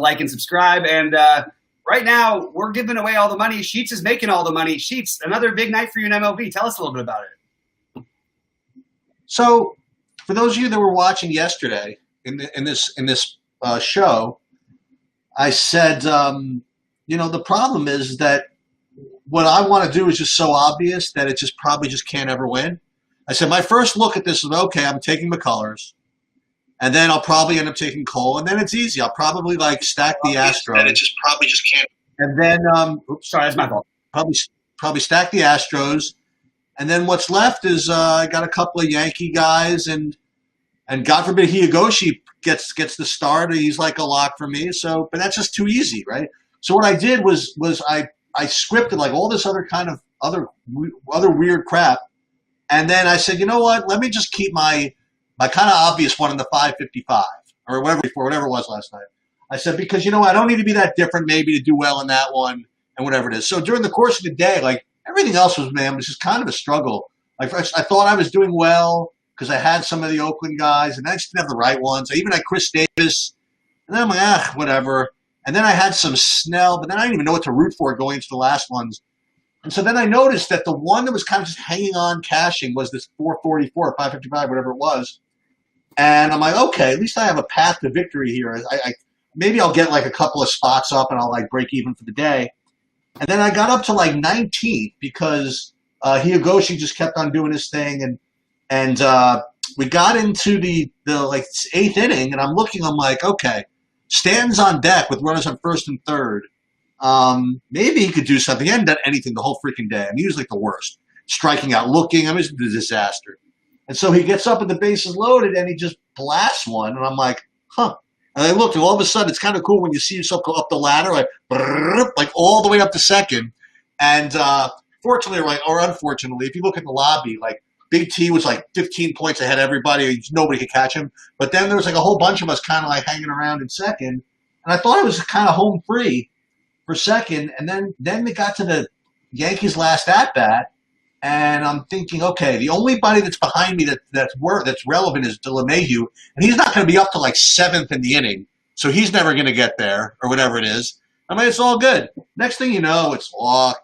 like and subscribe. And right now, we're giving away all the money. Sheets is making all the money. Sheets, another big night for you in MLB. Tell us a little bit about it. So, for those of you that were watching yesterday in this show, I said, the problem is that what I want to do is just so obvious that it just probably just can't ever win. I said my first look at this is, okay, I'm taking McCullers, and then I'll probably end up taking Cole, and then it's easy. I'll probably stack the Astros. And it just probably just can't. And then, Sorry, that's my fault. Probably stack the Astros, and then what's left is I got a couple of Yankee guys, and God forbid Hiyogoshi gets the start. He's like a lock for me. So, but that's just too easy, right? So what I did was I scripted like all this other kind of other weird crap, and then I said, you know what? Let me just keep my kind of obvious one in the 555 or whatever it was last night. I said because I don't need to be that different maybe to do well in that one and whatever it is. So during the course of the day, like everything else was just kind of a struggle. Like I thought I was doing well because I had some of the Oakland guys, and I just didn't have the right ones. I even had Chris Davis, and then I'm like, whatever. And then I had some Snell, but then I didn't even know what to root for going into the last ones. And so then I noticed that the one that was kind of just hanging on cashing was this 444, 555, whatever it was. And I'm like, okay, at least I have a path to victory here. Maybe I'll get like a couple of spots up and I'll like break even for the day. And then I got up to like 19th because Hiyogoshi just kept on doing his thing. And we got into the like 8th inning, and I'm like, okay, Stanton's on deck with runners on first and third. Maybe he could do something. He hadn't done anything the whole freaking day. I mean, he was like the worst. Striking out, looking. I mean, it was a disaster. And so he gets up and the base is loaded, and he just blasts one. And I'm like, huh. And I looked, and all of a sudden, it's kind of cool when you see yourself go up the ladder, like all the way up to second. And fortunately, or unfortunately, if you look at the lobby, like Big T was like 15 points ahead of everybody. Nobody could catch him. But then there was like a whole bunch of us kind of like hanging around in second. And I thought I was kind of home free for second. And then they got to the Yankees' last at-bat. And I'm thinking, okay, the only body that's behind me that's relevant is LeMahieu. And he's not going to be up to like 7th in the inning. So he's never going to get there or whatever it is. I mean, it's all good. Next thing you know, it's walk,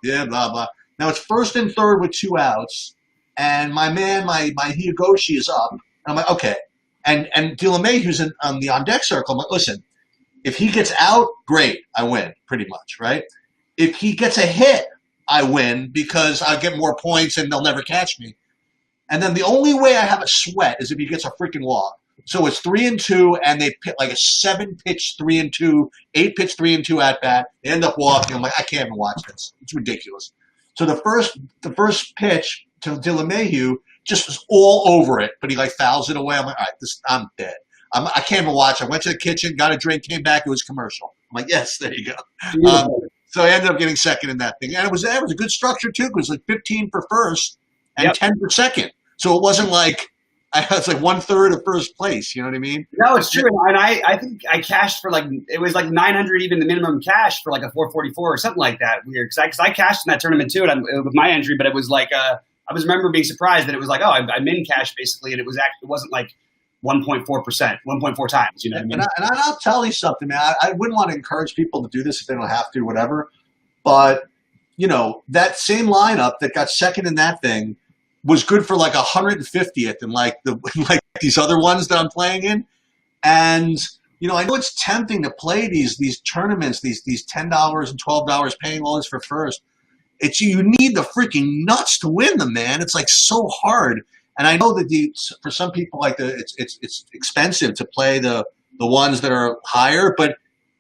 yeah, blah, blah. Now it's first and third with 2 outs. And my man, my Hiyogoshi is up. And I'm like, okay. And LeMahieu's on the on-deck circle. I'm like, listen, if he gets out, great. I win, pretty much, right? If he gets a hit, I win because I get more points and they'll never catch me. And then the only way I have a sweat is if he gets a freaking walk. So it's 3-2, and they pit like a 7-pitch 3-2, 8-pitch 3-2 at bat. They end up walking. I'm like, I can't even watch this. It's ridiculous. So the first pitch to LeMahieu just was all over it, but he like fouls it away. I'm like, all right, I'm dead. I can't even watch. I went to the kitchen, got a drink, came back. It was commercial. I'm like, yes, there you go. So I ended up getting second in that thing, and it was a good structure too. It was like 15 for first and 10 for second. So it wasn't like it's like 1/3 of first place. You know what I mean? No, it's true. And I think I cashed for it was like 900, even the minimum cash for like a 444 or something like that. Weird, because I cashed in that tournament too, and with my entry, but it was like I remember being surprised that it was like, oh, I'm in cash basically, and it wasn't like 1.4%, 1.4 times. You know what I mean? And I'll tell you something, man. I wouldn't want to encourage people to do this if they don't have to, whatever. But that same lineup that got second in that thing was good for like 150th in like these other ones that I'm playing in. And I know it's tempting to play these tournaments, these $10 and $12 paying all this for first. You need the freaking nuts to win them, man. It's like so hard. And I know that for some people, like it's expensive to play the ones that are higher, but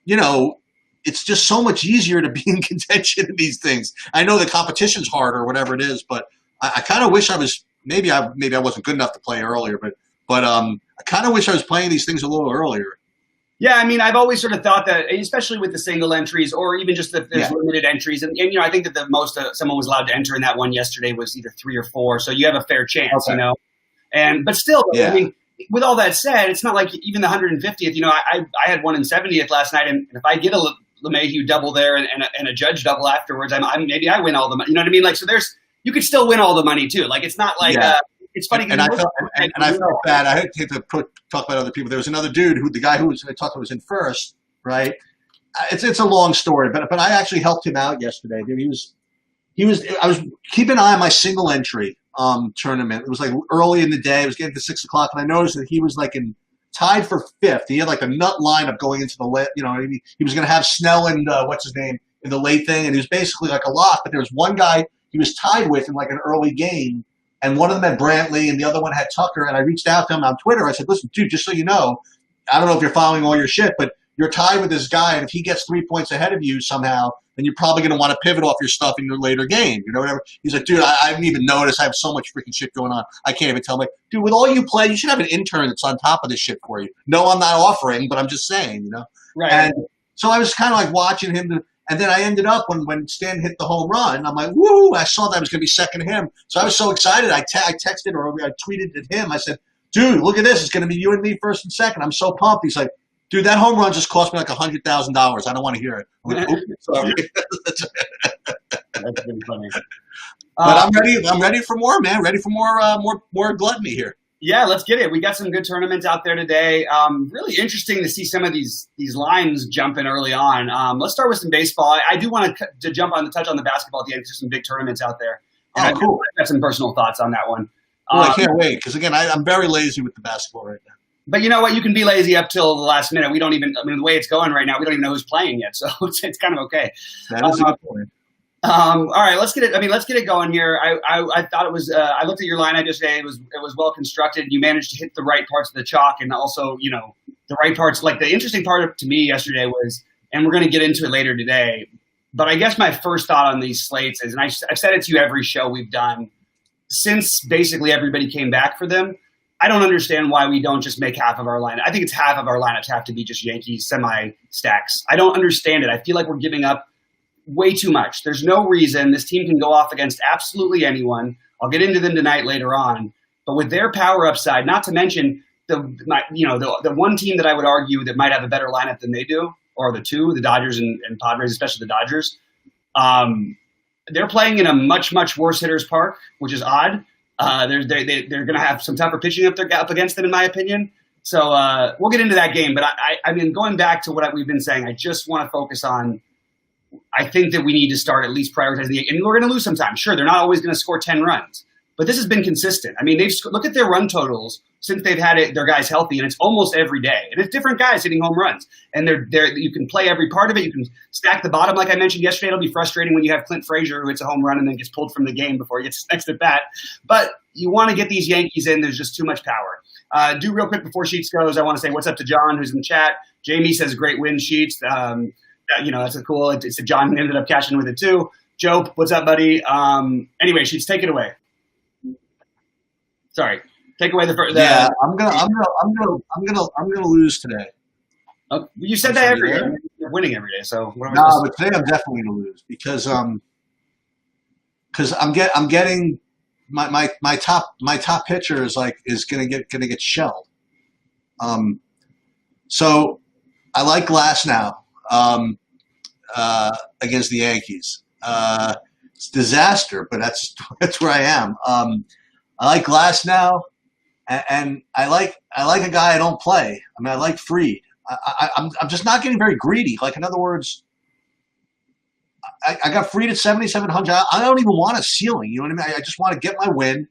it's just so much easier to be in contention in these things. I know the competition's harder or whatever it is, but I kind of wish I was. Maybe I wasn't good enough to play earlier, but I kind of wish I was playing these things a little earlier. Yeah, I mean, I've always sort of thought that, especially with the single entries or even just that there's limited entries. And I think that the most someone was allowed to enter in that one yesterday was either 3 or 4. So you have a fair chance, But still, I mean, with all that said, it's not like even the 150th. I had one in 70th last night, and if I get a LeMahieu double there and a Judge double afterwards, maybe I win all the money. You know what I mean? Like, so you could still win all the money too. Like, it's not like it's funny. And I felt bad. I had to talk about other people. There was another dude the guy who I talked to was in first, right? It's a long story, but I actually helped him out yesterday. Dude, I was keeping an eye on my single entry tournament. It was like early in the day. It was getting to 6 o'clock, and I noticed that he was like tied for 5th. He had like a nut lineup going into the late. You know, he was going to have Snell and what's his name in the late thing, and he was basically like a lock. But there was one guy he was tied with in like an early game, and one of them had Brantley, and the other one had Tucker. And I reached out to him on Twitter. I said, "Listen, dude, just so you know, I don't know if you're following all your shit, but you're tied with this guy, and if he gets 3 points ahead of you somehow, then you're probably going to want to pivot off your stuff in your later game, you know, whatever." He's like, "Dude, I didn't even notice. I have so much freaking shit going on. I can't even tell." I'm like, "Dude, with all you play, you should have an intern that's on top of this shit for you." No, I'm not offering, but I'm just saying, you know. Right. And so I was kind of like watching him, and then I ended up when Stan hit the home run, I'm like, "Woo!" I saw that I was going to be second to him, so I was so excited. I texted or I tweeted at him. I said, "Dude, look at this. It's going to be you and me first and second. I'm so pumped." He's like, "Dude, that home run just cost me like $100,000. I don't want to hear it." I'm like, "Oh, sorry." That's been funny. But I'm ready. I'm ready for more, man. Ready for more gluttony here. Yeah, let's get it. We got some good tournaments out there today. Really interesting to see some of these lines jumping early on. Let's start with some baseball. I do want to touch on the basketball at the end because there's some big tournaments out there. And cool. I've got some personal thoughts on that one. Well, I can't wait because again, I'm very lazy with the basketball right now. But you know what? You can be lazy up till the last minute. The way it's going right now, we don't even know who's playing yet. So it's kind of okay. That is a good point. All right, let's get it. Let's get it going here. I thought it was. I looked at your lineup yesterday. It was well constructed. You managed to hit the right parts of the chalk, and also the right parts. Like the interesting part to me yesterday was, and we're going to get into it later today. But I guess my first thought on these slates is, and I've said it to you every show we've done since basically everybody came back for them. I don't understand why we don't just make half of our lineup. I think it's half of our lineups have to be just Yankees semi-stacks. I don't understand it. I feel like we're giving up way too much. There's no reason. This team can go off against absolutely anyone. I'll get into them tonight later on. But with their power upside, not to mention the one team that I would argue that might have a better lineup than they do, or the two, the Dodgers and Padres, especially the Dodgers. They're playing in a much, much worse hitter's park, which is odd. They're going to have some tougher pitching up against them, in my opinion. So we'll get into that game. But I mean, going back to what we've been saying, I just want to focus on. I think that we need to start at least prioritizing and we're going to lose sometimes. Sure, they're not always going to score 10 runs, but this has been consistent. I mean, look at their run totals since they've had their guys healthy, and it's almost every day. And it's different guys hitting home runs, and you can play every part of it. You can stack the bottom, like I mentioned yesterday. It'll be frustrating when you have Clint Frazier who hits a home run and then gets pulled from the game before he gets his next at bat. But you want to get these Yankees in. There's just too much power. Do real quick before Sheets goes, I want to say what's up to John, who's in the chat. Jamie says great win, Sheets. That's a cool. It's a John ended up cashing with it too. Joe, what's up, buddy? Anyway, Sheets, take it away. Sorry, take away the first. Yeah, I'm gonna lose today. You said that every day. You're winning every day, so what am I but today I'm definitely gonna lose because I'm getting my top pitcher is gonna get shelled. So I like Glass now against the Yankees. It's disaster, but that's where I am. I like Glass now, and I like a guy I don't play. I mean, I like Fried. I'm just not getting very greedy. Like, in other words, I got Fried at 7,700. I don't even want a ceiling. You know what I mean? I just want to get my win,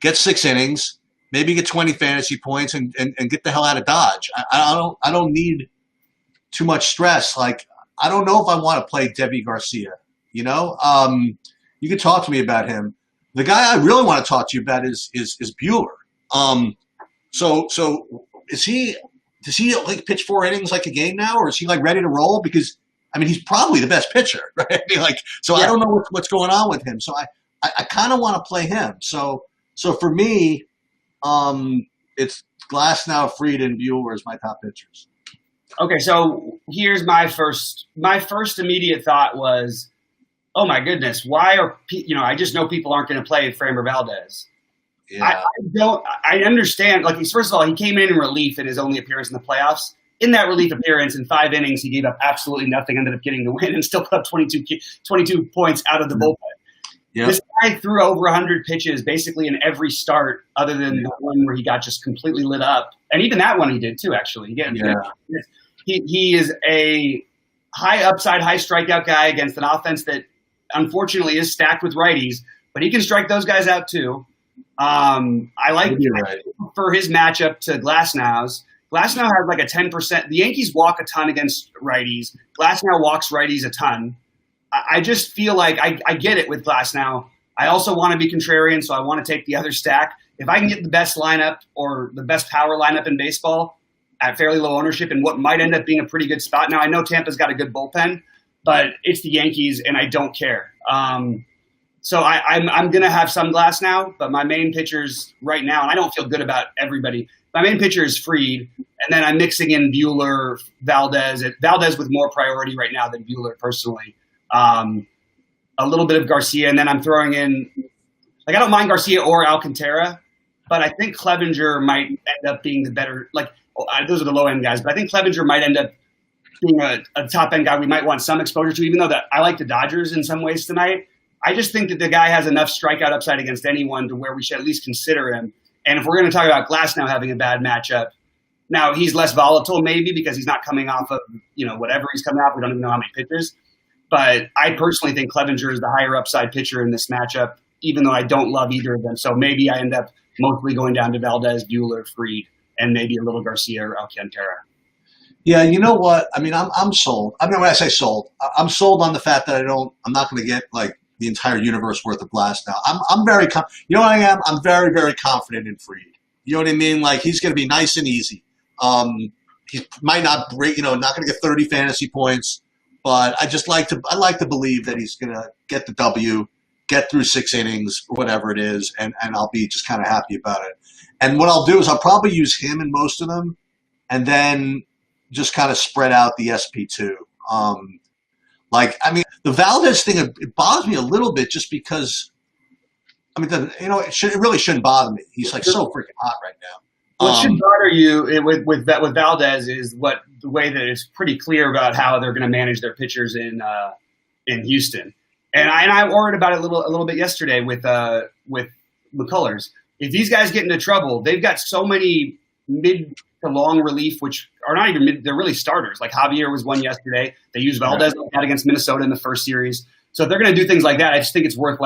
get 6 innings, maybe get 20 fantasy points, and get the hell out of Dodge. I don't need too much stress. Like, I don't know if I want to play Debbie Garcia. You know, you can talk to me about him. The guy I really want to talk to you about is Bueller. So does he like pitch 4 innings like a game now, or is he like ready to roll? Because I mean, he's probably the best pitcher, right? I mean, like, so yeah. I don't know what's going on with him. So I kind of want to play him. So for me, it's Glass now, Fried, and Bueller as my top pitchers. Okay, so here's my first immediate thought was, oh my goodness, why are I just know people aren't going to play Framber Valdez. Yeah. I understand. Like, first of all, he came in relief in his only appearance in the playoffs. In that relief appearance, in 5 innings, he gave up absolutely nothing, ended up getting the win, and still put up 22 points out of the bullpen. Yep. This guy threw over 100 pitches basically in every start, other than the one where he got just completely lit up. And even that one he did too, actually. He is a high upside, high strikeout guy against an offense that unfortunately is stacked with righties, but he can strike those guys out too. I like for his matchup to Glasnow's. Glasnow has like a 10%. The Yankees walk a ton against righties. Glasnow walks righties a ton. I just feel like I get it with Glasnow. I also want to be contrarian, so I want to take the other stack. If I can get the best lineup or the best power lineup in baseball at fairly low ownership in what might end up being a pretty good spot. Now, I know Tampa's got a good bullpen, but it's the Yankees, and I don't care. So I'm going to have some Glasnow, but my main pitchers right now, and I don't feel good about everybody, my main pitcher is Fried, and then I'm mixing in Buehler, Valdez with more priority right now than Buehler personally. A little bit of Garcia, and then I'm throwing in – like I don't mind Garcia or Alcantara, but I think Clevinger might end up being the better – those are the low-end guys, but I think Clevinger might end up being a top-end guy we might want some exposure to, even though that I like the Dodgers in some ways tonight. I just think that the guy has enough strikeout upside against anyone to where we should at least consider him. And if we're going to talk about Glasnow having a bad matchup, now he's less volatile maybe because he's not coming off of, whatever he's coming off. We don't even know how many pitches. But I personally think Clevinger is the higher upside pitcher in this matchup, even though I don't love either of them. So maybe I end up mostly going down to Valdez, Buehler, Fried, and maybe a little Garcia or Alcantara. Yeah, you know what? I mean, I'm sold. I mean, when I say sold, I'm sold on the fact that I'm not going to get the entire universe worth of Glasnow. I'm very, you know what I am? I'm very, very confident in Fried. You know what I mean? Like he's going to be nice and easy. He might not break, not going to get 30 fantasy points, but I like to believe that he's going to get the W, get through 6 innings or whatever it is, and I'll be just kind of happy about it. And what I'll do is I'll probably use him in most of them, and then just kind of spread out the SP2. The Valdez thing, it bothers me a little bit just because, it really shouldn't bother me. He's so freaking hot right now. What should bother you with Valdez is the way that it's pretty clear about how they're going to manage their pitchers in Houston, and I worried about it a little bit yesterday with McCullers. If these guys get into trouble, they've got so many mid to long relief, which are not even mid, they're really starters. Like Javier was one yesterday. They used Valdez against Minnesota in the first series. So if they're going to do things like that, I just think it's worth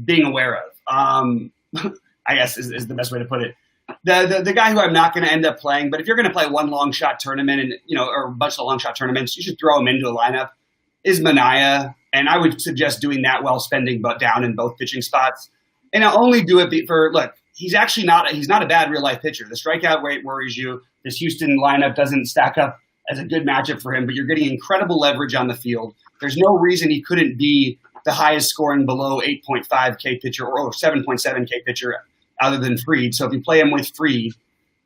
being aware of. I guess is the best way to put it. The guy who I'm not going to end up playing, but if you're going to play one long shot tournament and or a bunch of long shot tournaments, you should throw him into a lineup. Is Manaea, and I would suggest doing that while spending down in both pitching spots. And I'll only do it he's actually he's not a bad real life pitcher. The strikeout rate worries you. This Houston lineup doesn't stack up as a good matchup for him, but you're getting incredible leverage on the field. There's no reason he couldn't be the highest scoring below 8.5 K pitcher or 7.7 K pitcher other than Fried. So if you play him with Fried,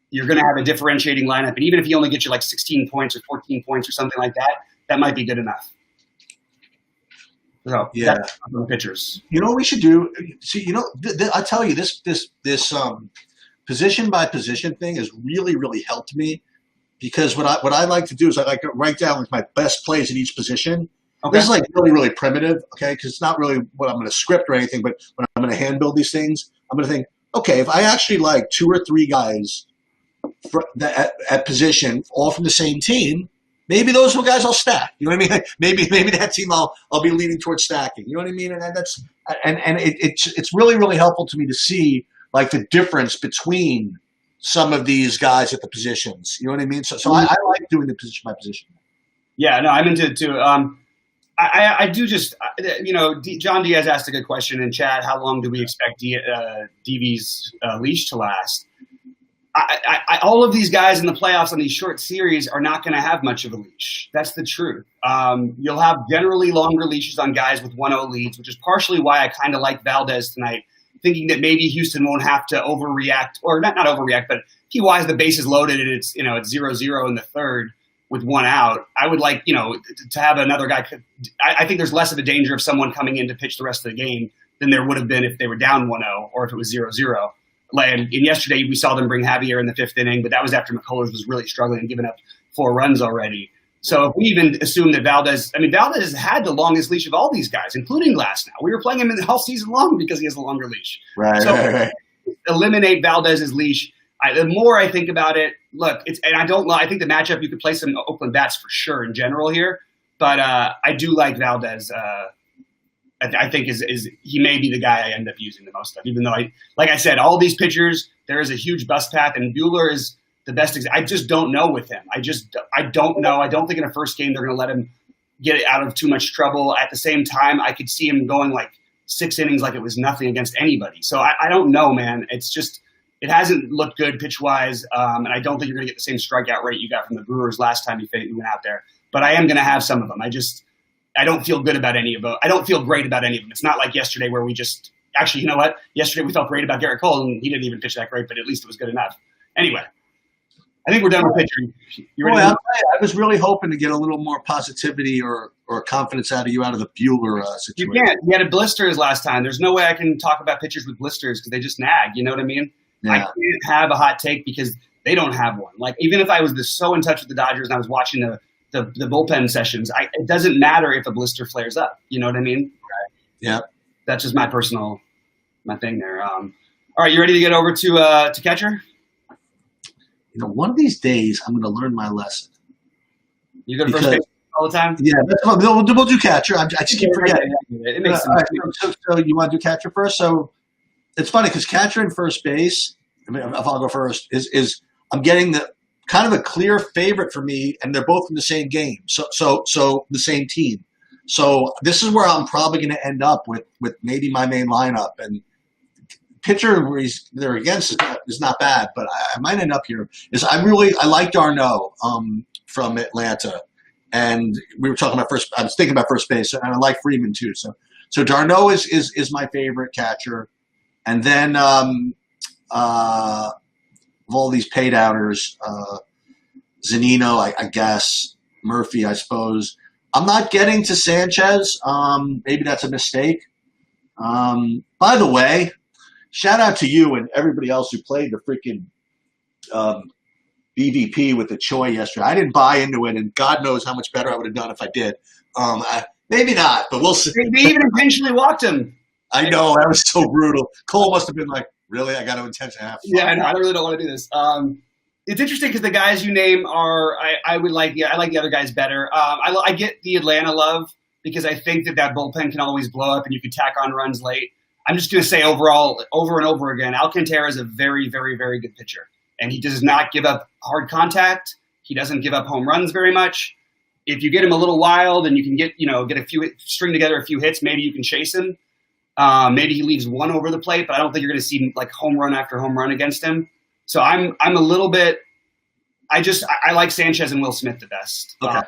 you're going to have a differentiating lineup. And even if he only gets you 16 points or 14 points or something like that, that might be good enough. So yeah, that's the pitchers. You know what we should do? See, I tell you, this position by position thing has really, really helped me because what I like to do is I like to write down my best plays at each position. Okay. This is really, really primitive, okay? Because it's not really what I'm going to script or anything, but when I'm going to hand build these things, I'm going to think, okay, if I actually like 2 or 3 guys at position, all from the same team, maybe those are guys I'll stack. You know what I mean? Maybe that team I'll be leaning towards stacking. You know what I mean? And it's really, really helpful to me to see the difference between some of these guys at the positions. You know what I mean? So I like doing the position by position. Yeah, no, I'm into it too. I do just, John Diaz asked a good question in chat. How long do we expect DV's leash to last? All of these guys in the playoffs on these short series are not going to have much of a leash. That's the truth. You'll have generally longer leashes on guys with 1-0 leads, which is partially why I kind of like Valdez tonight, thinking that maybe Houston won't have to overreact, or not overreact, but P-wise the base is loaded and it's 0-0 in the third with 1 out. I would like to have another guy. I think there's less of a danger of someone coming in to pitch the rest of the game than there would have been if they were down 1-0 or if it was 0-0. And yesterday we saw them bring Javier in the 5th inning, but that was after McCullers was really struggling and giving up 4 runs already. So if we even assume that Valdez had the longest leash of all these guys, including Glasnow. We were playing him all season long because he has a longer leash. Right. So eliminate Valdez's leash. The more I think about it, look, and I think the matchup, you could play some Oakland bats for sure in general here, but I do like Valdez. I think is he may be the guy I end up using the most of, even though like I said, all these pitchers, there is a huge bust path, and Buehler is the best. I just don't know with him. I don't know. I don't think in a first game they're going to let him get out of too much trouble. At the same time, I could see him going like 6 innings like it was nothing against anybody. So I don't know, man. It's just it hasn't looked good pitch wise, and I don't think you're going to get the same strikeout rate you got from the Brewers last time you went out there. But I am going to have some of them. I don't feel good about any of them. I don't feel great about any of them. It's not like yesterday where we just – actually, you know what? Yesterday we felt great about Garrett Cole, and he didn't even pitch that great, but at least it was good enough. Anyway, I think we're done with pitching. I was really hoping to get a little more positivity or confidence out of the Buehler situation. You can't. He had a blisters last time. There's no way I can talk about pitchers with blisters because they just nag. You know what I mean? Yeah. I can't have a hot take because they don't have one. Like, even if I was so in touch with the Dodgers and I was watching the bullpen sessions, it doesn't matter if a blister flares up. You know what I mean? Right. Yeah. That's just my thing there. All right, you ready to get over to catcher? You know, one of these days I'm going to learn my lesson. You go to first base all the time? Yeah, we'll do catcher. I just keep forgetting. It makes sense. So you want to do catcher first? So it's funny because catcher and first base, if I'll go first, is I'm getting the kind of a clear favorite for me, and they're both in the same game. So the same team. So this is where I'm probably going to end up with maybe my main lineup. And pitcher where they're against is not bad, but I might end up here. I like d'Arnaud from Atlanta, and we were talking about first. I was thinking about first base, and I like Freeman too. So d'Arnaud is my favorite catcher, and then of all these paid outers, Zunino, I guess, Murphy, I suppose. I'm not getting to Sanchez. Maybe that's a mistake. By the way, shout out to you and everybody else who played the freaking BVP with the Choi yesterday. I didn't buy into it, and God knows how much better I would have done if I did. Maybe not, but we'll see. They even intentionally walked him. I know, that was so brutal. Cole must have been like, really? I got to intentionally have fun. Yeah, I really don't want to do this. It's interesting because the guys you name are I like the other guys better. I get the Atlanta love because I think that bullpen can always blow up and you can tack on runs late. I'm just going to say overall, over and over again, Alcantara is a very, very, very good pitcher. And he does not give up hard contact. He doesn't give up home runs very much. If you get him a little wild and you can string together a few hits, maybe you can chase him. Maybe he leaves one over the plate, but I don't think you're going to see like home run after home run against him. So I'm a little bit. I like Sanchez and Will Smith the best. Okay.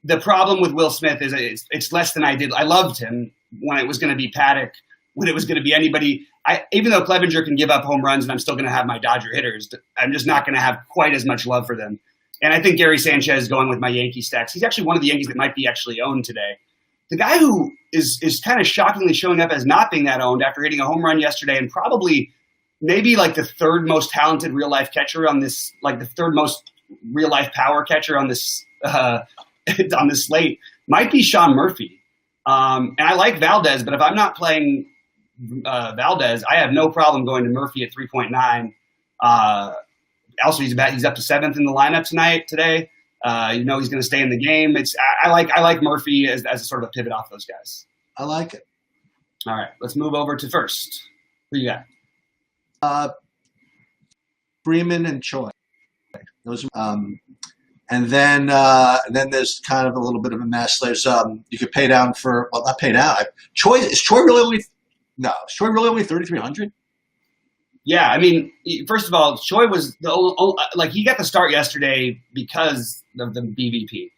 The problem with Will Smith is it's less than I did. I loved him when it was going to be Paddock, when it was going to be anybody. Even though Clevenger can give up home runs and I'm still going to have my Dodger hitters, I'm just not going to have quite as much love for them. And I think Gary Sanchez is going with my Yankee stacks. He's actually one of the Yankees that might be actually owned today. The guy who is kind of shockingly showing up as not being that owned after hitting a home run yesterday and probably maybe like the third most talented real life catcher on this, like the third most real life power catcher on this on this slate might be Sean Murphy. And I like Valdez, but if I'm not playing Valdez, I have no problem going to Murphy at 3.9. Also, he's up to 7th in the lineup today. He's going to stay in the game. I like Murphy as a sort of a pivot off those guys. I like it. All right, let's move over to first. Who you got? Freeman and Choi. Those, and then there's kind of a little bit of a mess. There's you could pay down for not pay down. Is Choi really only 3,300? Yeah, I mean, first of all, Choi was he got the start yesterday because of the BVP.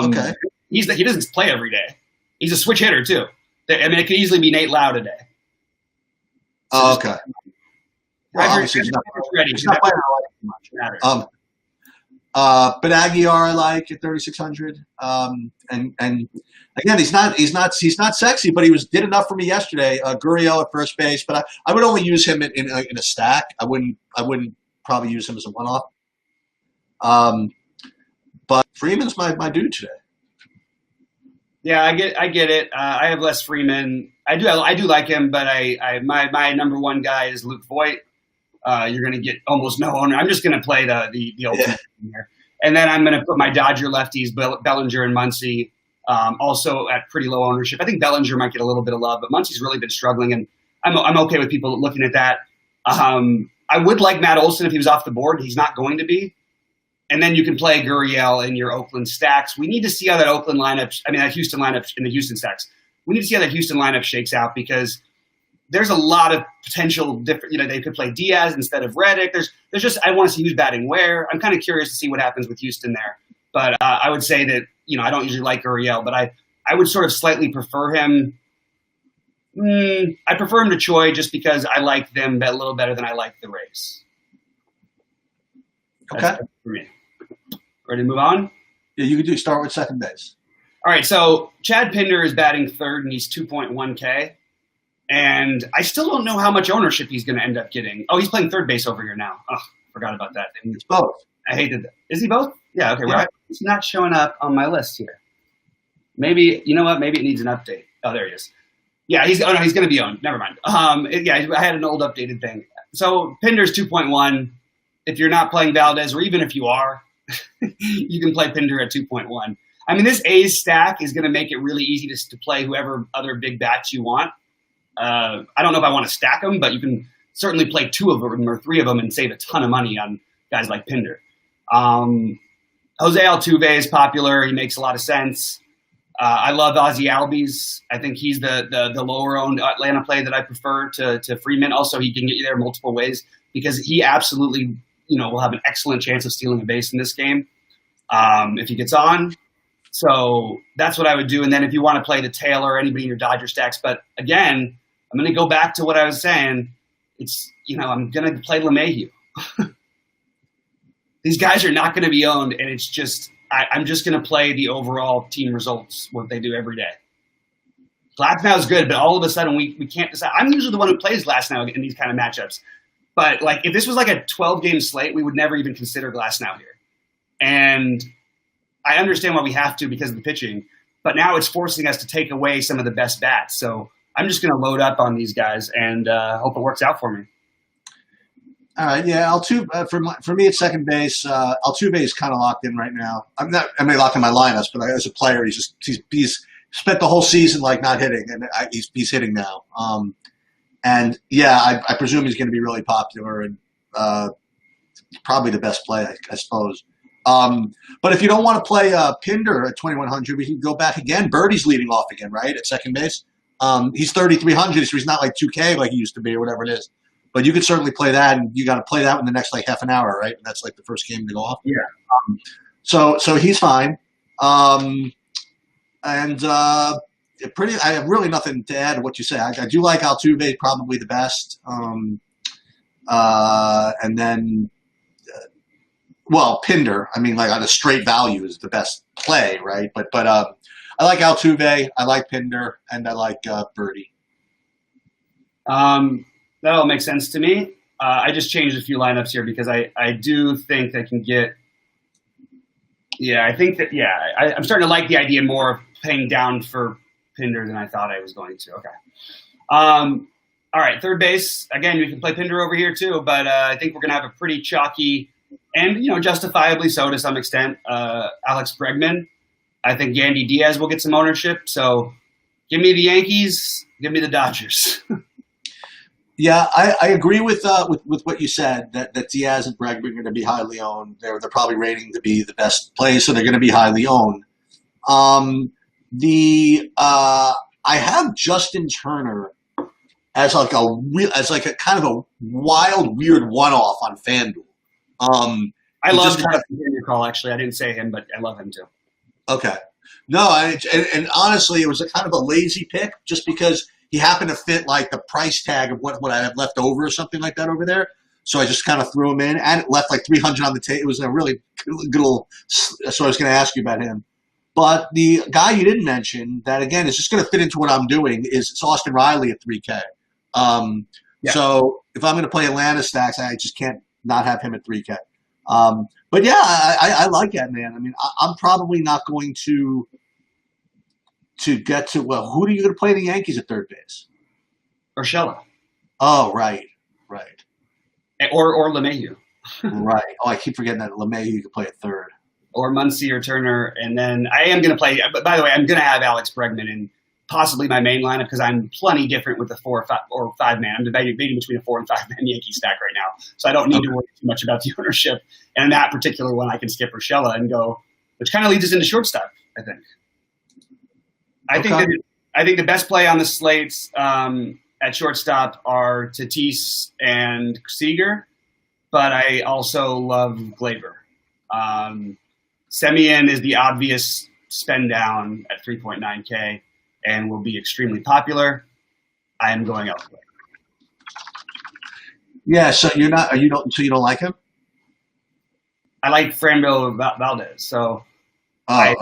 Okay. He doesn't play every day. He's a switch hitter too. I mean, it could easily be Nate Lau today. Oh, okay. Well, obviously he's not playing much. But Aguilar I like at 3,600. And again, he's not sexy, but he did enough for me yesterday. Gurriel at first base, but I would only use him in a stack. I wouldn't probably use him as a one-off. But Freeman's my dude today. Yeah, I get it. I have less Freeman. I do like him, but my number one guy is Luke Voigt. you're going to get almost no owner. I'm just going to play the ultimate here. And then I'm going to put my Dodger lefties, Bellinger and Muncy, also at pretty low ownership. I think Bellinger might get a little bit of love, but Muncy's really been struggling, and I'm okay with people looking at that. I would like Matt Olson if he was off the board. He's not going to be. And then you can play Gurriel in your Oakland stacks. We need to see how that that Houston lineup in the Houston stacks. We need to see how that Houston lineup shakes out, because there's a lot of potential different. They could play Diaz instead of Reddick. There's just, I want to see who's batting where. I'm kind of curious to see what happens with Houston there. But I would say that I don't usually like Gurriel, but I would sort of slightly prefer him. I prefer him to Choi just because I like them a little better than I like the Rays. That's Okay. for me. Ready to move on? Yeah, you could start with second base. All right, so Chad Pinder is batting third, and he's 2.1K. And I still don't know how much ownership he's going to end up getting. Oh, he's playing third base over here now. Oh, forgot about that. It's both. I hated that. Is he both? Yeah, okay. Yeah. Right. He's not showing up on my list here. Maybe, you know what? Maybe it needs an update. Oh, there he is. Yeah, he's going to be owned. Never mind. I had an old updated thing. So Pinder's 2.1. If you're not playing Valdez, or even if you are, you can play Pinder at 2.1. I mean, this A's stack is going to make it really easy to play whoever other big bats you want. I don't know if I want to stack them, but you can certainly play two of them or three of them and save a ton of money on guys like Pinder. Jose Altuve is popular. He makes a lot of sense. I love Ozzie Albies. I think he's the lower-owned Atlanta play that I prefer to Freeman. Also, he can get you there multiple ways because he absolutely will have an excellent chance of stealing a base in this game if he gets on. So that's what I would do. And then if you want to play the Taylor or anybody in your Dodger stacks, but again, I'm going to go back to what I was saying. It's, I'm going to play LeMahieu. These guys are not going to be owned, and it's just I'm just going to play the overall team results, what they do every day. Glasnow is good, but all of a sudden we can't decide. I'm usually the one who plays Glasnow in these kind of matchups. But if this was like a 12-game slate, we would never even consider Glasnow here. And I understand why we have to because of the pitching, but now it's forcing us to take away some of the best bats. So I'm just going to load up on these guys and hope it works out for me. All right, yeah, Altuve for me at second base. Altuve is kind of locked in right now. I'm not locked in my lineups, but as a player, he's spent the whole season not hitting, and he's hitting now. And yeah, I presume he's going to be really popular and probably the best play, I suppose. But if you don't want to play Pinder at 2,100, we can go back again. Birdie's leading off again, right, at second base. He's 3,300, so he's not like 2K like he used to be or whatever it is. But you could certainly play that, and you got to play that in the next half an hour, right? And that's the first game to go off. Yeah. So he's fine. I have really nothing to add to what you say. I do like Altuve, probably the best. And then, Pinder. I mean, on a straight value is the best play, right? But I like Altuve, I like Pinder, and I like Birdie. That all makes sense to me. I just changed a few lineups here because I do think I can get. Yeah, I think that. Yeah, I'm starting to like the idea more of paying down for Pinder than I thought I was going to. Okay. All right, third base. Again, we can play Pinder over here too, but I think we're going to have a pretty chalky and justifiably so to some extent. Alex Bregman. I think Yandy Diaz will get some ownership. So give me the Yankees. Give me the Dodgers. Yeah, I agree with what you said, that Diaz and Bregman are going to be highly owned. They're probably rating to be the best plays, so they're going to be highly owned. I have Justin Turner as a kind of a wild, weird one-off on FanDuel. I love your call. Actually, I didn't say him, but I love him too. Okay, no, and honestly, it was a kind of a lazy pick, just because he happened to fit the price tag of what I have left over or something like that over there. So I just kind of threw him in, and it left 300 on the table. It was a really good little. So I was going to ask you about him. But the guy you didn't mention that again is just going to fit into what I'm doing is Austin Riley at 3K. Yeah. So if I'm going to play Atlanta stacks, I just can't not have him at 3K. But yeah, I like that, man. I mean, I'm probably not going to get to, who are you going to play the Yankees at third base? Urshela. Oh, right. or LeMahieu. Right. Oh, I keep forgetting that LeMahieu could play at third. Or Muncy or Turner. And then I am going to play, but by the way, I'm going to have Alex Bregman in possibly my main lineup because I'm plenty different with the 4 or 5 man. I'm debating between a 4 and 5 man Yankee stack right now. So I don't need to worry too much about the ownership. And in that particular one, I can skip Urshela and go, which kind of leads us into shortstop, I think. I think the best play on the slates at shortstop are Tatis and Seager, but I also love Glaber. Semien is the obvious spend down at 3.9K and will be extremely popular. I am going elsewhere. Yeah, so you don't like him? I like Frambo Valdez. So okay.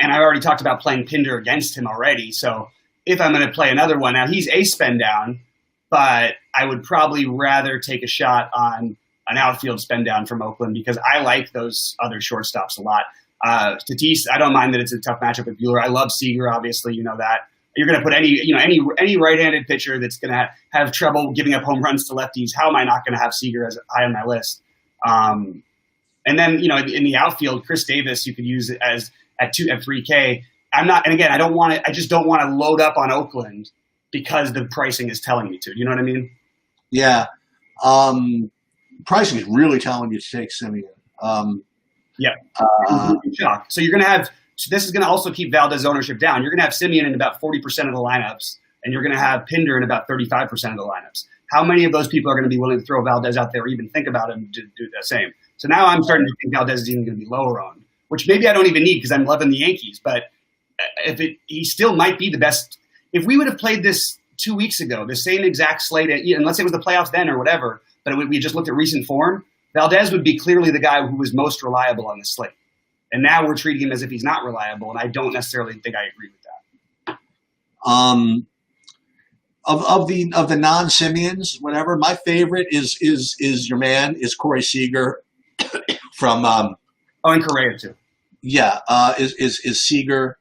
And I already talked about playing Pinder against him already. So if I'm going to play another one, now he's a spend down, but I would probably rather take a shot on an outfield spend down from Oakland because I like those other shortstops a lot. Tatis, I don't mind that it's a tough matchup with Buehler. I love Seager, obviously, you know that. You're going to put any right-handed pitcher that's going to have trouble giving up home runs to lefties. How am I not going to have Seager as high on my list? And then, in the outfield, Chris Davis, you could use it as at 3K. I just don't want to load up on Oakland because the pricing is telling me to. Do you know what I mean? Yeah. Pricing is really telling you to take Semien. Yeah. So you're going to have – this is going to also keep Valdez ownership down. You're going to have Semien in about 40% of the lineups, and you're going to have Pinder in about 35% of the lineups. How many of those people are going to be willing to throw Valdez out there or even think about him to do the same? So now I'm starting to think Valdez is even going to be lower owned, which maybe I don't even need because I'm loving the Yankees. But he still might be the best. If we would have played this 2 weeks ago, the same exact slate, and let's say it was the playoffs then or whatever, but we just looked at recent form, Valdez would be clearly the guy who was most reliable on the slate. And now we're treating him as if he's not reliable, and I don't necessarily think I agree with that. Of the non-Semians, whatever, my favorite is your man, is Corey Seager from and Correa too. Yeah, is Seager.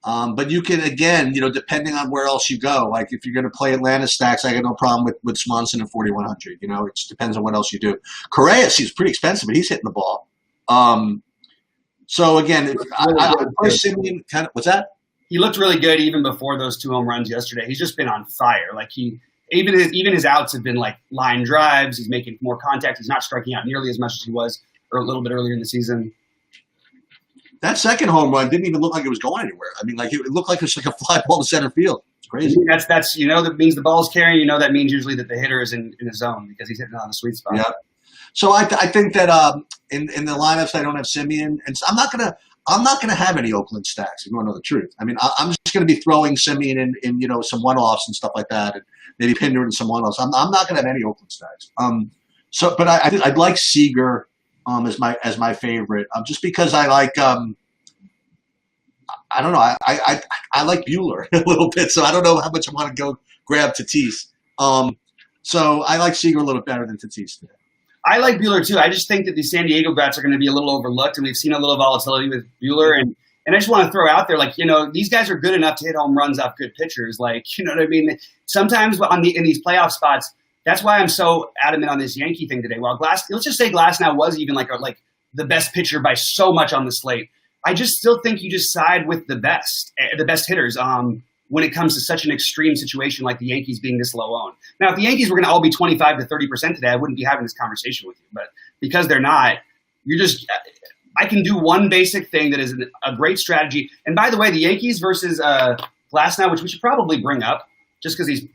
But you can, again, depending on where else you go, like if you're going to play Atlanta stacks, I got no problem with Swanson at 4,100. It just depends on what else you do. Correa seems pretty expensive, but he's hitting the ball. So again, I play Semien kind of. What's that? He looked really good even before those 2 home runs yesterday. He's just been on fire. Like even his outs have been like line drives. He's making more contact. He's not striking out nearly as much as he was or a little bit earlier in the season. That second home run didn't even look like it was going anywhere. I mean, like it looked like it was like a fly ball to center field. It's crazy. That's that means the ball's carrying. That means usually that the hitter is in the zone because he's hitting it on the sweet spot. Yeah. So I think that in the lineups I don't have Semien, and so I'm not gonna have any Oakland stacks. If you want to know the truth, I mean I'm just gonna be throwing Semien in some one-offs and stuff like that, and maybe Pinder in some one-offs. I'm not gonna have any Oakland stacks. But I'd like Seager as my favorite, just because I like I don't know I like Buehler a little bit, so I don't know how much I want to go grab Tatis. So I like Seager a little better than Tatis today. I like Buehler too. I just think that the San Diego bats are going to be a little overlooked, and we've seen a little volatility with Buehler. And I just want to throw out there, these guys are good enough to hit home runs off good pitchers. You know what I mean? Sometimes in these playoff spots, that's why I'm so adamant on this Yankee thing today. While let's just say Glasnow was even like the best pitcher by so much on the slate, I just still think you just side with the best hitters. When it comes to such an extreme situation like the Yankees being this low owned. Now, if the Yankees were going to all be 25 to 30% today, I wouldn't be having this conversation with you. But because they're not, I can do one basic thing that is a great strategy. And by the way, the Yankees versus Glasnow, which we should probably bring up just because he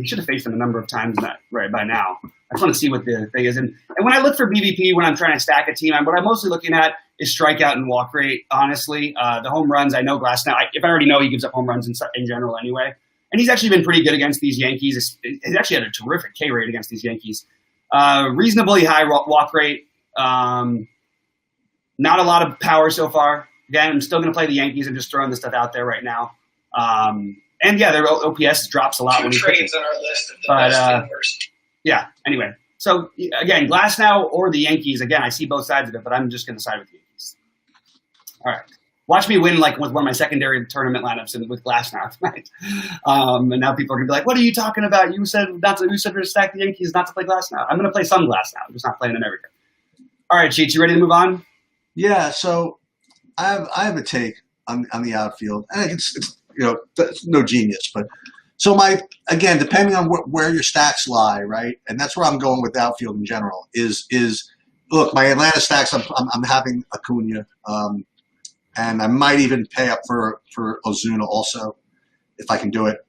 should have faced them a number of times right by now. I just want to see what the thing is. And when I look for BVP, when I'm trying to stack a team, what I'm mostly looking at is strikeout and walk rate, honestly. The home runs, I know Glasnow. If I already know he gives up home runs in general anyway. And he's actually been pretty good against these Yankees. He's actually had a terrific K rate against these Yankees. Reasonably high walk rate. Not a lot of power so far. Again, I'm still going to play the Yankees. I'm just throwing this stuff out there right now. And yeah, their OPS drops a lot. Two when trades on our list of the best fielders. Yeah, anyway. So, again, Glasnow or the Yankees, again, I see both sides of it, but I'm just going to side with the Yankees. All right. Watch me win like with one of my secondary tournament lineups with Glasnow tonight. And now people are gonna be like, "What are you talking about? You said to stack the Yankees, not to play Glasnow." I'm gonna play some Glasnow. I'm just not playing them every game. All right, Cheats, you ready to move on? Yeah. So I have a take on the outfield. I think it's it's no genius, but so again, depending on where your stacks lie, right, and that's where I'm going with outfield in general. Is look, my Atlanta stacks. I'm having Acuna. And I might even pay up for Ozuna also, if I can do it.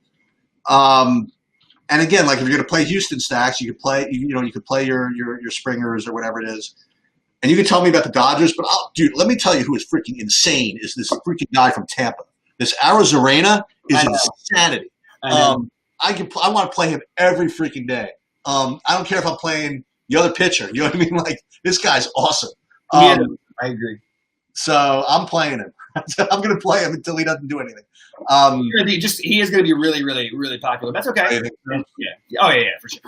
And again, like if you're going to play Houston stacks, you could play you could play your Springers or whatever it is, and you can tell me about the Dodgers. But dude, let me tell you who is freaking insane is this freaking guy from Tampa. This Arizarena is insanity. I want to play him every freaking day. I don't care if I'm playing the other pitcher. You know what I mean? Like this guy's awesome. I agree. So I'm playing him. I'm going to play him until he doesn't do anything. He is going to be really, really, really popular. That's okay. Yeah. Oh yeah, for sure.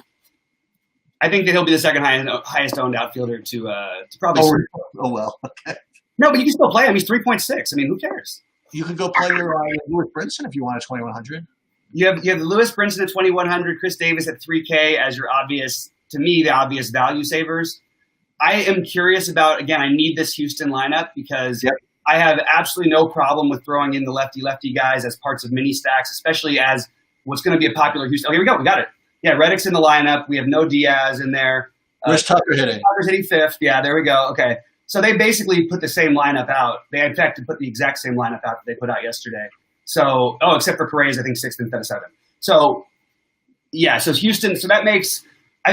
I think that he'll be the second highest owned outfielder to probably. Oh well. Okay. No, but you can still play him. He's 3.6. I mean, who cares? You can go play your Lewis Brinson if you want a 2,100. You have Lewis Brinson at 2,100, Chris Davis at 3K as your obvious value savers. I am curious about, again, I need this Houston lineup because I have absolutely no problem with throwing in the lefty guys as parts of mini stacks, especially as what's going to be a popular Houston. Oh, here we go. We got it. Yeah, Reddick's in the lineup. We have no Diaz in there. Where's Tucker hitting? Tucker's hitting fifth. Yeah, there we go. Okay. So they basically put the same lineup out. They, in fact, put the exact same lineup out that they put out yesterday. So, except for Perez, I think sixth instead of seventh. So, yeah, so Houston, I think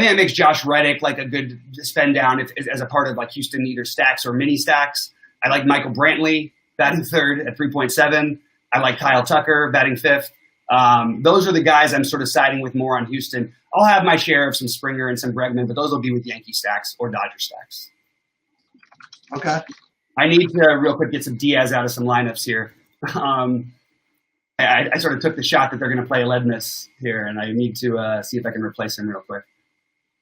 that makes Josh Reddick like a good spend down as a part of like Houston either stacks or mini stacks. I like Michael Brantley batting third at 3.7. I like Kyle Tucker batting fifth. Those are the guys I'm sort of siding with more on Houston. I'll have my share of some Springer and some Bregman, but those will be with Yankee stacks or Dodger stacks. Okay. I need to real quick get some Diaz out of some lineups here. I sort of took the shot that they're going to play Ledmus here, and I need to see if I can replace him real quick.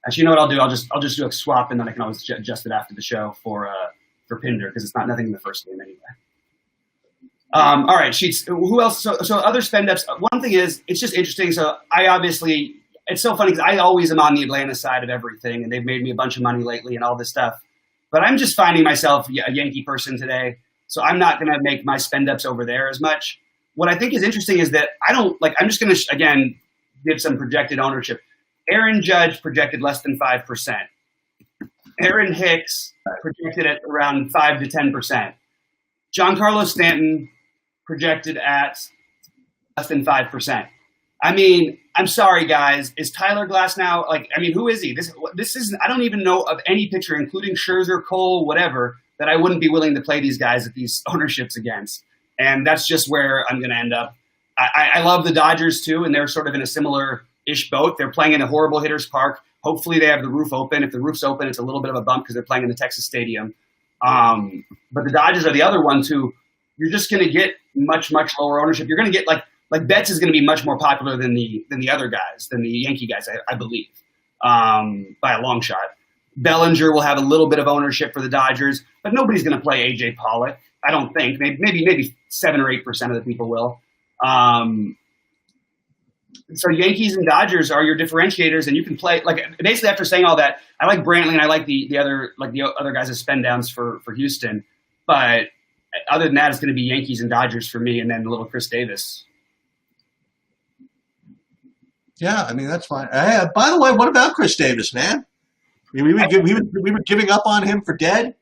Actually, you know what I'll do? I'll just do a swap, and then I can always adjust it after the show for Pinder because it's not nothing in the first game anyway. All right, Sheets. Who else? So other spend ups. One thing is, it's just interesting. So it's so funny because I always am on the Atlanta side of everything, and they've made me a bunch of money lately and all this stuff. But I'm just finding myself a Yankee person today, so I'm not going to make my spend ups over there as much. What I think is interesting is that I'm just going to again give some projected ownership. Aaron Judge projected less than 5%. Aaron Hicks projected at around 5 to 10%. Giancarlo Stanton projected at less than 5%. I mean, I'm sorry, guys. Is Tyler Glasnow who is he? This is I don't even know of any pitcher, including Scherzer, Cole, whatever, that I wouldn't be willing to play these guys at these ownerships against. And that's just where I'm going to end up. I love the Dodgers too, and they're sort of in a similar-ish boat. They're playing in a horrible hitter's park. Hopefully they have the roof open. If the roof's open, it's a little bit of a bump because they're playing in the Texas Stadium. But the Dodgers are the other ones who you're just going to get much, much lower ownership. You're going to get like Betts is going to be much more popular than the other guys, than the Yankee guys, I believe, by a long shot. Bellinger will have a little bit of ownership for the Dodgers, but nobody's going to play A.J. Pollock. I don't think. Maybe 7 or 8% of the people will. So Yankees and Dodgers are your differentiators, and you can play basically. After saying all that, I like Brantley and I like the other guys as spend downs for Houston, but other than that, it's going to be Yankees and Dodgers for me, and then a little Chris Davis. Yeah, I mean that's fine. By the way, what about Chris Davis, man? I mean, we were giving up on him for dead.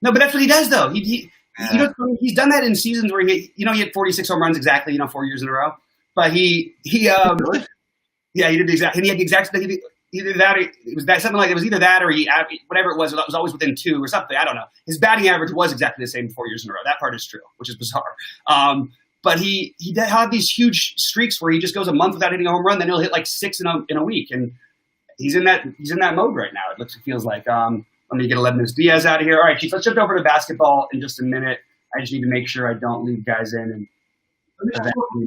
No, but that's what he does, though. He's done that in seasons where he had 46 home runs exactly, 4 years in a row. But he really? Yeah, he did the exact. And he had the exact. Either that, it was that something like it was either that or whatever it was. It was always within 2 or something. I don't know. His batting average was exactly the same 4 years in a row. That part is true, which is bizarre. But he had these huge streaks where he just goes a month without hitting a home run, then he'll hit like 6 in a week, and he's in that mode right now. It feels like. Let me get Ledmus Diaz out of here. All right, Chief, let's jump over to basketball in just a minute. I just need to make sure I don't leave guys in. And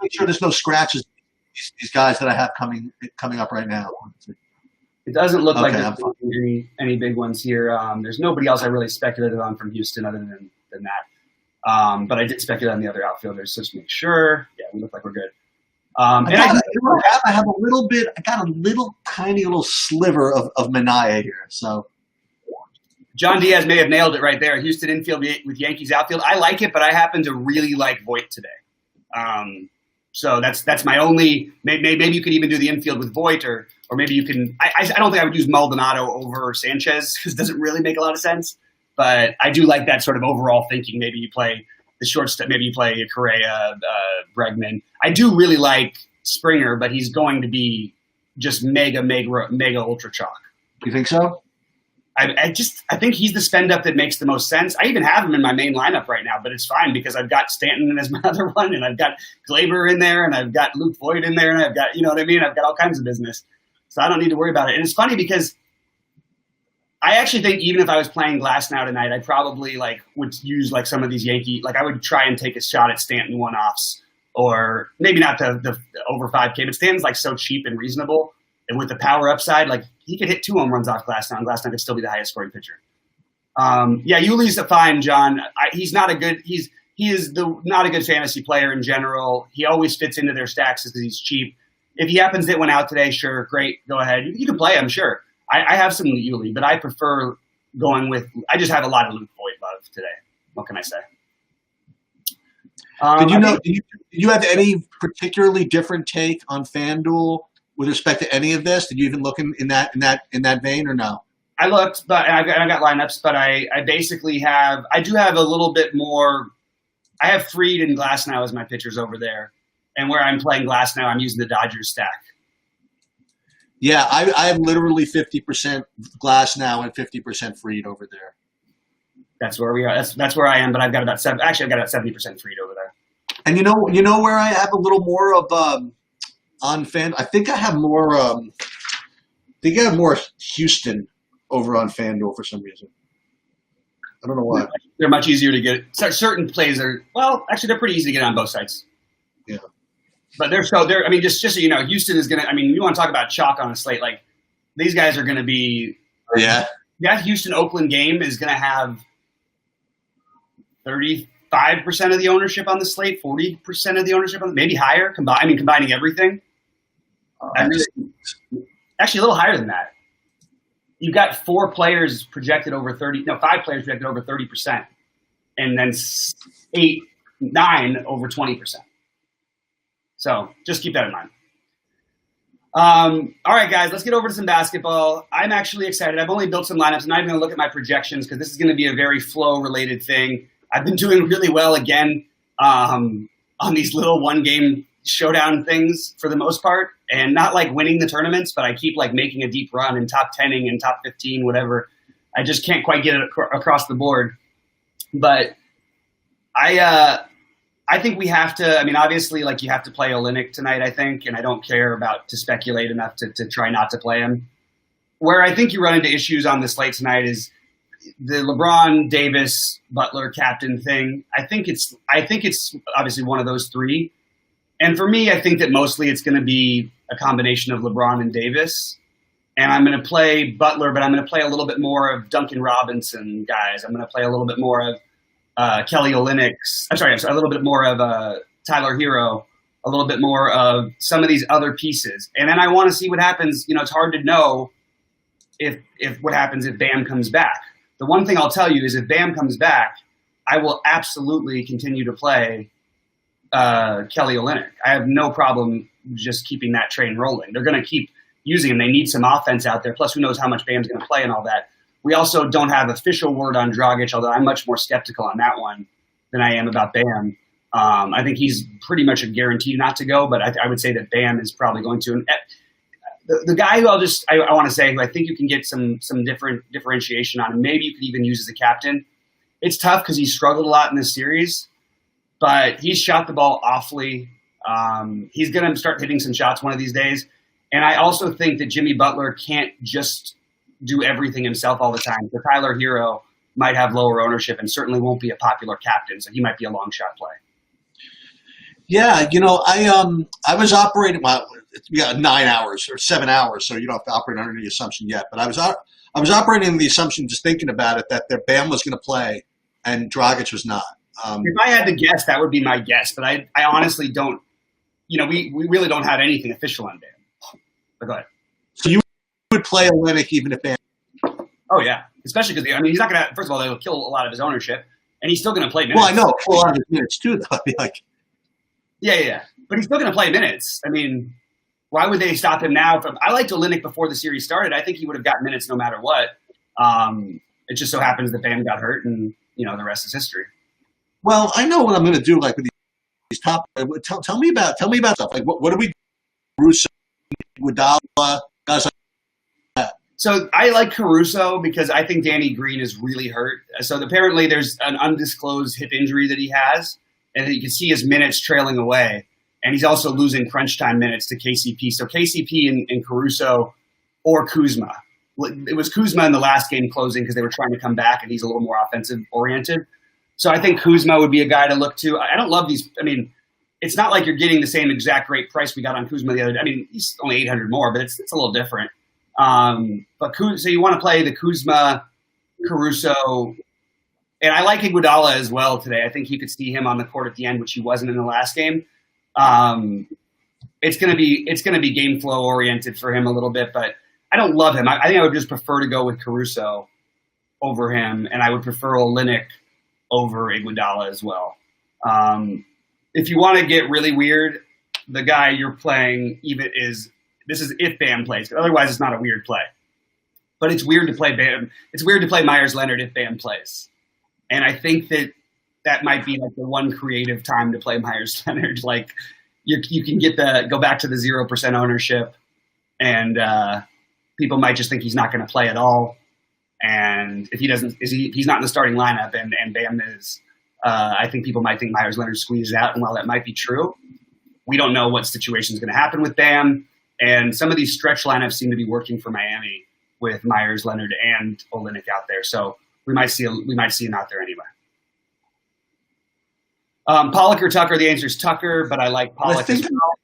make sure there's no scratches. These guys that I have coming up right now. It doesn't look like there's any big ones here. There's nobody else I really speculated on from Houston other than that. But I did speculate on the other outfielders, so just make sure. Yeah, we look like we're good. I have a little bit. I got a tiny little sliver of Minaya here. So John Diaz may have nailed it right there. Houston infield with Yankees outfield. I like it, but I happen to really like Voit today. So that's my only. Maybe you could even do the infield with Voit, or maybe you can. I don't think I would use Maldonado over Sanchez because it doesn't really make a lot of sense. But I do like that sort of overall thinking. Maybe you play the shortstop. Maybe you play Correa, Bregman. I do really like Springer, but he's going to be just mega ultra chalk. You think so? I think he's the spend up that makes the most sense. I even have him in my main lineup right now, but it's fine because I've got Stanton as my other one, and I've got Glaber in there, and I've got Luke Voit in there, and I've got, you know what I mean? I've got all kinds of business. So I don't need to worry about it. And it's funny because I actually think even if I was playing Glasnow tonight, I probably would use some of these Yankee, I would try and take a shot at Stanton one-offs, or maybe not the over 5K, but Stanton's so cheap and reasonable. And with the power upside, he could hit 2 home runs off Glasnow, and Glasnow could still be the highest scoring pitcher. Yuli's fine, John. He's not a good. He is not a good fantasy player in general. He always fits into their stacks because he's cheap. If he happens to hit one out today, sure, great, go ahead. You can play him, sure. I have some Yuli, but I prefer going with. I just have a lot of Luke Voit love today. What can I say? Did you have any particularly different take on FanDuel with respect to any of this? Did you even look in that vein or no? I looked, but I've got lineups, but I basically have. I do have a little bit more. I have Fried and Glasnow as my pitchers over there, and where I'm playing Glasnow, I'm using the Dodgers stack. Yeah, I have literally 50% Glasnow and 50% Fried over there. That's where we are. That's where I am, but I've got about 70% Fried over there. And you know where I have a little more of on fan. I think I have more. Houston over on FanDuel for some reason. I don't know why. They're much easier to get. Certain plays are they're pretty easy to get on both sides. Yeah. But they're. I mean, just so you know, Houston is gonna. I mean, you want to talk about chalk on a slate? These guys are gonna be. Yeah. That Houston Oakland game is gonna have 35% of the ownership on the slate, 40% of the ownership on, maybe higher. Combining everything. Actually, a little higher than that. You've got 5 players projected over 30%, and then 9 over 20%. So just keep that in mind. All right, guys, let's get over to some basketball. I'm actually excited. I've only built some lineups. I'm not even going to look at my projections because this is going to be a very flow-related thing. I've been doing really well again on these little one-game showdown things for the most part, and not winning the tournaments, but I keep making a deep run in top 10ing and top 15, whatever. I just can't quite get it across the board. But I think we have to. I mean, obviously, you have to play Olynyk tonight, I think, and I don't care to speculate enough to try not to play him. Where I think you run into issues on the slate tonight is the LeBron, Davis, Butler captain thing. I think it's obviously one of those 3. And for me, I think that mostly it's going to be a combination of LeBron and Davis. And I'm going to play Butler, but I'm going to play a little bit more of Duncan Robinson guys. I'm going to play a little bit more of Kelly Olynyk. I'm sorry, a little bit more of Tyler Hero, a little bit more of some of these other pieces. And then I want to see what happens. It's hard to know if what happens if Bam comes back. The one thing I'll tell you is if Bam comes back, I will absolutely continue to play Kelly Olynyk. I have no problem just keeping that train rolling. They're going to keep using him. They need some offense out there. Plus, who knows how much Bam's going to play and all that. We also don't have official word on Dragic, although I'm much more skeptical on that one than I am about Bam. I think he's pretty much a guarantee not to go, but I would say that Bam is probably going to. And the guy who I want to say, who I think you can get some different differentiation on, and maybe you could even use as a captain. It's tough because he struggled a lot in this series. But he's shot the ball awfully. He's going to start hitting some shots one of these days. And I also think that Jimmy Butler can't just do everything himself all the time. So Tyler Hero might have lower ownership and certainly won't be a popular captain. So he might be a long shot play. Yeah, I was operating. Well, we got 9 hours or 7 hours, so you don't have to operate under the assumption yet. But I was operating on the assumption, just thinking about it, that their Bam was going to play and Dragic was not. If I had to guess, that would be my guess. But I honestly don't. We really don't have anything official on Bam. But go ahead. So you would play Olynyk even if Bam? Oh yeah, especially because he's not going to. First of all, they'll kill a lot of his ownership, and he's still going to play minutes. Well, I know a lot of his minutes too. Though I'd be like, yeah, but he's still going to play minutes. I mean, why would they stop him now? I liked Olynyk before the series started. I think he would have got minutes no matter what. It just so happens that Bam got hurt, and the rest is history. Well, I know what I'm going to do. Like with these top, tell me about stuff. Like what do we do? Russo, Iguodala, guys like that. So I like Caruso because I think Danny Green is really hurt. So apparently there's an undisclosed hip injury that he has, and you can see his minutes trailing away. And he's also losing crunch time minutes to KCP. So KCP and Caruso or Kuzma. It was Kuzma in the last game closing because they were trying to come back, and he's a little more offensive oriented. So I think Kuzma would be a guy to look to. I don't love these. I mean, it's not like you're getting the same exact rate price we got on Kuzma the other day. I mean, he's only $800 more, but it's a little different. So you want to play the Kuzma, Caruso, and I like Iguodala as well today. I think you could see him on the court at the end, which he wasn't in the last game. It's gonna be game flow oriented for him a little bit, but I don't love him. I think I would just prefer to go with Caruso over him, and I would prefer Olynyk over Iguodala as well. If you want to get really weird, the guy you're playing this is if Bam plays. Otherwise, it's not a weird play. But it's weird to play Bam. It's weird to play Myers Leonard if Bam plays. And I think that might be like the one creative time to play Myers Leonard. Like you can go back to the 0% ownership, and people might just think he's not going to play at all. And if he's not in the starting lineup, and Bam is, I think people might think Myers Leonard squeezes out. And while that might be true, we don't know what situation is going to happen with Bam. And some of these stretch lineups seem to be working for Miami with Myers Leonard and Olynyk out there. So we might see him out there anyway. Pollock or Tucker? The answer is Tucker, but I like Pollock as well.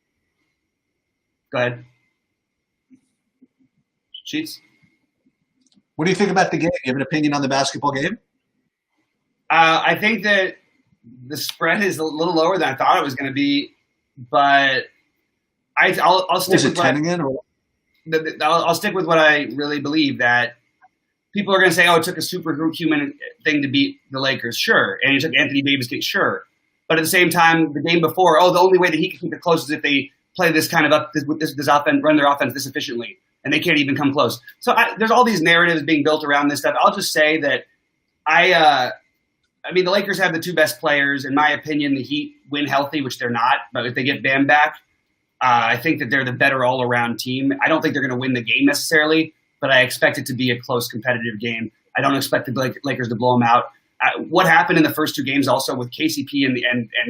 Go ahead. Sheets? What do you think about the game? Do you have an opinion on the basketball game? I think that the spread is a little lower than I thought it was going to be, but I'll stick with I'll stick with what I really believe, that people are going to say, oh, it took a superhuman thing to beat the Lakers. Sure. And it took Anthony Davis to get sure. But at the same time, the game before, the only way that he can keep it close is if they play this kind of this offense, run their offense this efficiently, and they can't even come close. So there's all these narratives being built around this stuff. I'll just say that the Lakers have the two best players. In my opinion, the Heat win healthy, which they're not. But if they get Bam back, I think that they're the better all-around team. I don't think they're going to win the game necessarily, but I expect it to be a close, competitive game. I don't expect the Lakers to blow them out. What happened in the first two games also with KCP and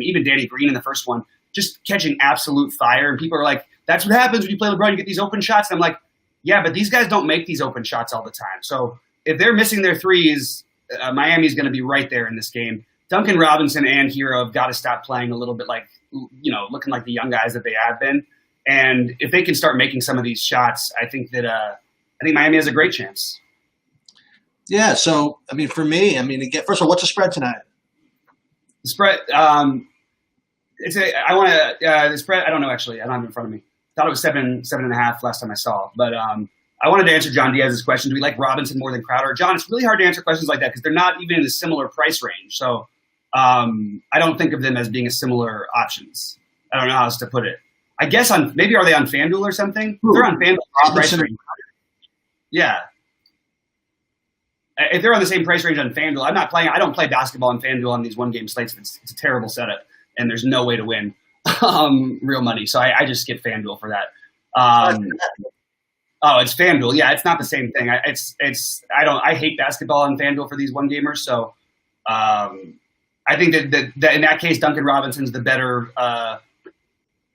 even Danny Green in the first one, just catching absolute fire. And people are like, that's what happens when you play LeBron, you get these open shots. And I'm like, yeah, but these guys don't make these open shots all the time. So if they're missing their threes, Miami's going to be right there in this game. Duncan Robinson and Hero have got to stop playing a little bit like, looking like the young guys that they have been. And if they can start making some of these shots, I think Miami has a great chance. Yeah. So, for me, again, first of all, what's the spread tonight? The spread, the spread, I don't know, actually. I don't have it in front of me. Thought it was 7.5 last time I saw. But I wanted to answer John Diaz's question. Do we like Robinson more than Crowder? John, it's really hard to answer questions like that because they're not even in a similar price range. So I don't think of them as being a similar options. I don't know how else to put it. I guess maybe are they on FanDuel or something? Ooh, they're on FanDuel. Price range. Yeah. If they're on the same price range on FanDuel, I don't play basketball on FanDuel on these one-game slates. It's a terrible setup, and there's no way to win real money. So I just skip FanDuel for that. It's FanDuel. Yeah, it's not the same thing. I hate basketball on FanDuel for these one-gamers. So I think that in that case, Duncan Robinson's the better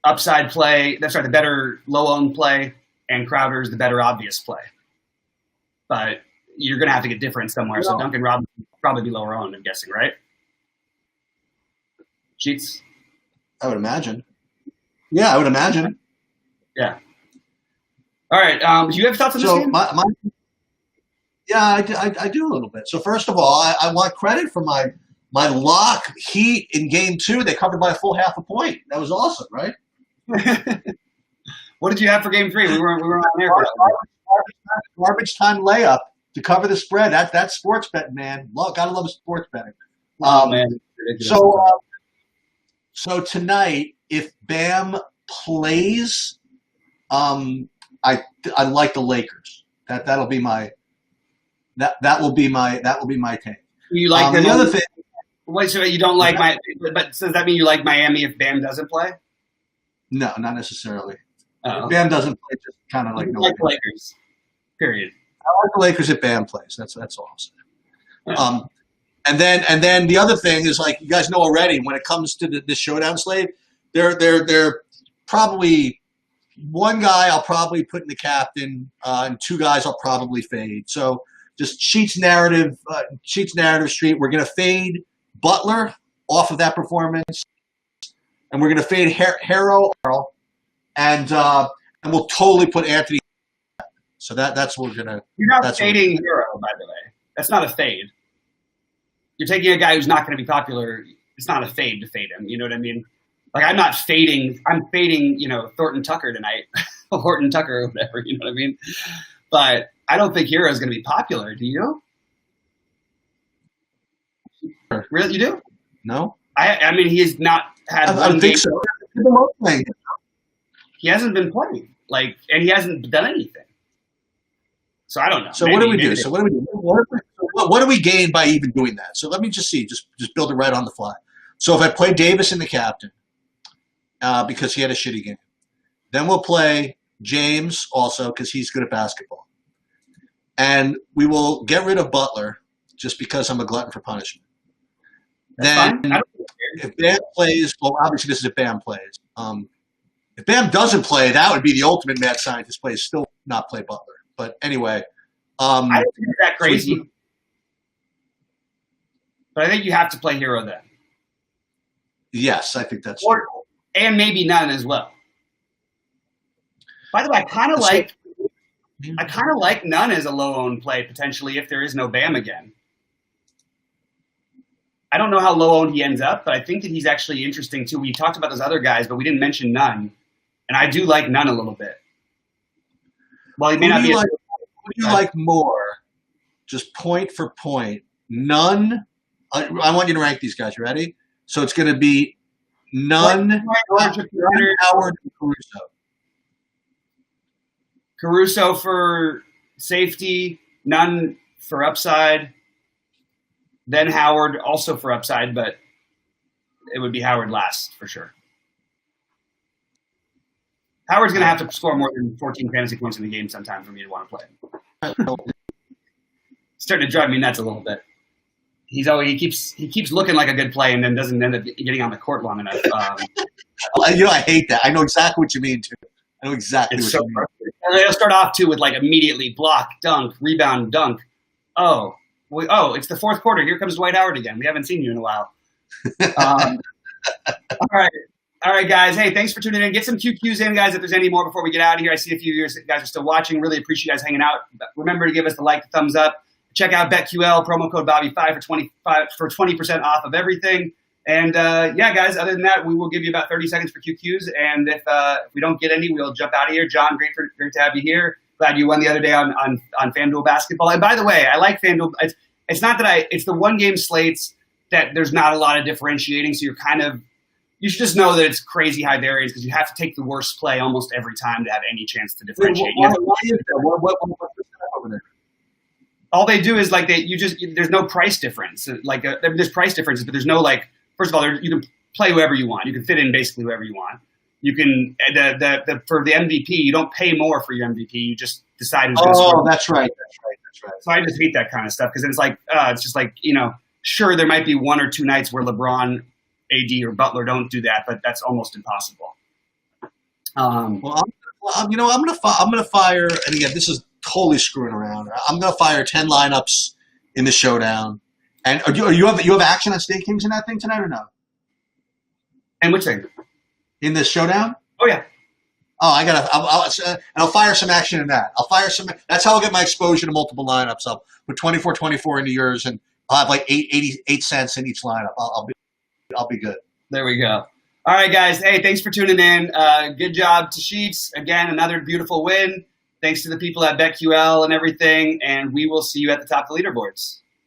upside play. That's right, the better low-owned play, and Crowder's the better obvious play. But you're going to have to get different somewhere. So Duncan Robinson will probably be lower owned, I'm guessing, right? Cheats? I would imagine. Yeah, I would imagine. Yeah. All right. Do you have thoughts on this game? I do a little bit. So first of all, I want credit for my my lock Heat in game 2, they covered by a full half a point. That was awesome, right? What did you have for game 3? We were on there. Garbage time layup to cover the spread. That's sports betting, man. Gotta love sports betting. Man. So tonight, if Bam plays, I like the Lakers. That will be my take. You like the other thing? Wait, so you don't like but does that mean you like Miami if Bam doesn't play? No, not necessarily. Oh. If Bam doesn't play, just kind of like the Lakers. Period. I like the Lakers if Bam plays. That's all I'm saying. Yeah. And then the other thing is, like, you guys know already, when it comes to the showdown slate, they're probably one guy I'll probably put in the captain, and 2 guys I'll probably fade. So just Sheets narrative street. We're gonna fade Butler off of that performance, and we're gonna fade Harrow, and we'll totally put Anthony. So that's what we're gonna. You're not fading Harrow, by the way. That's not a fade. You're taking a guy who's not going to be popular. It's not a fade to fade him. You know what I mean? Like, I'm not fading. I'm fading, Thornton Tucker tonight. Horton Tucker or whatever. You know what I mean? But I don't think Hero is going to be popular. Do you? Sure. Really? You do? No. I mean, he's not had I don't think so. He hasn't been playing. And he hasn't done anything. So I don't know. So what do we do? What do we gain by even doing that? So let me just see. Just build it right on the fly. So if I play Davis in the captain, because he had a shitty game, then we'll play James also because he's good at basketball, and we will get rid of Butler just because I'm a glutton for punishment. Then if Bam plays, well, obviously this is if Bam plays. If Bam doesn't play, that would be the ultimate mad scientist play. Still not play Butler. But anyway, I don't think it's that crazy. But I think you have to play Hero then. Yes, I think that's true. And maybe Nunn as well. By the way, I kind of like Nunn as a low-owned play potentially if there is no Bam again. I don't know how low-owned he ends up, but I think that he's actually interesting too. We talked about those other guys, but we didn't mention Nunn, and I do like Nunn a little bit. Well, he may not be. What do you like more? Just point for point. Nunn. I want you to rank these guys. You ready? So it's going to be Nunn, Howard, and Caruso. Caruso for safety, Nunn for upside, then Howard also for upside, but it would be Howard last for sure. Howard's going to have to score more than 14 fantasy points in the game sometime for me to want to play. It's starting to drive me nuts a little bit. He keeps looking like a good play and then doesn't end up getting on the court long enough. I hate that. I know exactly what you mean too. I know exactly what you mean. And they'll start off too with immediately block, dunk, rebound, dunk. Oh, it's the fourth quarter. Here comes Dwight Howard again. We haven't seen you in a while. All right, guys. Hey, thanks for tuning in. Get some QQs in, guys, if there's any more before we get out of here. I see a few of you guys are still watching. Really appreciate you guys hanging out. Remember to give us the thumbs up. Check out BetQL, promo code BobbyFi for 20% off of everything. And, guys, other than that, we will give you about 30 seconds for QQs. And if we don't get any, we'll jump out of here. John, great to have you here. Glad you won the other day on FanDuel basketball. And by the way, I like FanDuel. It's not that it's the one-game slates that there's not a lot of differentiating. So you should just know that it's crazy high variance because you have to take the worst play almost every time to have any chance to differentiate. Why is that? What's the setup over there? All they do is there's no price difference. There's price differences, but there's no first of all, you can play whoever you want. You can fit in basically whoever you want. You can for the MVP, you don't pay more for your MVP. You just decide who's going to score. Oh, that's right. So I just hate that kind of stuff because it's just sure there might be one or two nights where LeBron, AD, or Butler don't do that, but that's almost impossible. I'm gonna fire, and again, this is totally screwing around. I'm gonna fire 10 lineups in the showdown. And you have action on Stake Kings in that thing tonight or no? And which thing? In the showdown? Oh yeah. Oh, I'll fire some action in that. That's how I'll get my exposure to multiple lineups. I'll put 24-24 into yours and I'll have like 88 cents in each lineup. I'll be good. There we go. All right, guys. Hey, thanks for tuning in. Good job to Sheets. Again, another beautiful win. Thanks to the people at BetQL and everything. And we will see you at the top of the leaderboards.